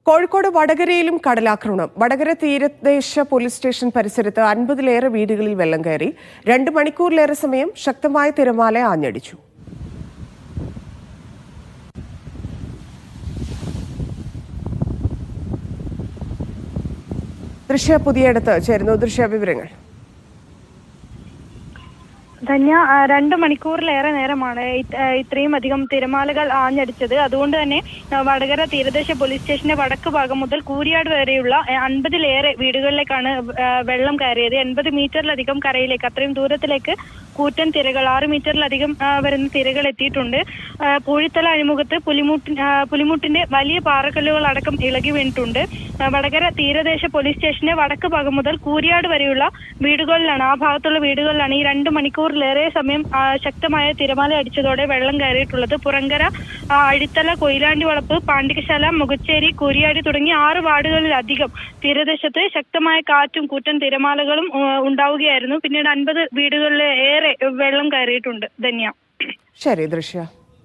കോഴിക്കോട് വടകരയിലും കടലാക്രമണം. വടകര തീരദേശ police station പരിസരത്ത് 50-ലേറെ വീടുകളിൽ വെള്ളം കയറി. 2 മണിക്കൂറിലേറെ സമയം ശക്തമായ തിരമാല ആഞ്ഞടിച്ചു. ദൃശ്യ പുതിയടത്ത് ചേരുന്നു. ദൃശ്യ വിവരങ്ങൾ. ധന്യ, 2 മണിക്കൂറിലേറെ നേരമാണ് ഇത്രയും അധികം തിരമാലകൾ ആഞ്ഞടിച്ചത്. അതുകൊണ്ട് തന്നെ വടകര തീരദേശ പോലീസ് സ്റ്റേഷന്റെ വടക്ക് ഭാഗം മുതൽ കൂരിയാട് വരെയുള്ള 50-ലേറെ വീടുകളിലേക്കാണ് വെള്ളം കയറിയത്. 80 മീറ്ററിലധികം കരയിലേക്ക്, അത്രയും ദൂരത്തിലേക്ക് കൂറ്റൻ തിരകൾ, 6 മീറ്ററിലധികം വരുന്ന തിരകൾ എത്തിയിട്ടുണ്ട്. പൂഴിത്തല അഴിമുഖത്ത് പുലിമുട്ടിന്റെ വലിയ പാറക്കല്ലുകൾ അടക്കം ഇളകി വീണിട്ടുണ്ട്. വടകര തീരദേശ പോലീസ് സ്റ്റേഷന്റെ വടക്ക് ഭാഗം മുതൽ കൂരിയാട് വരെയുള്ള വീടുകളിലാണ്, ആ ഭാഗത്തുള്ള വീടുകളിലാണ് ഈ 2 മണിക്കൂറിലേറെ സമയം ശക്തമായ തിരമാല അടിച്ചതോടെ വെള്ളം കയറിയിട്ടുള്ളത്. പുറങ്കര, അഴിത്തല, കൊയിലാണ്ടി വളപ്പ്, പാണ്ടികശാല, മുഖച്ചേരി, കൂരിയാടി തുടങ്ങിയ 6 വാർഡുകളിലധികം തീരദേശത്ത് ശക്തമായ കാറ്റും കൂറ്റൻ തിരമാലകളും ഉണ്ടാവുകയായിരുന്നു. പിന്നീട് 50 വീടുകളിൽ ഏറെ വെള്ളം കയറിയിട്ടുണ്ട്. ധന്യ. ശരി ദൃശ്യ.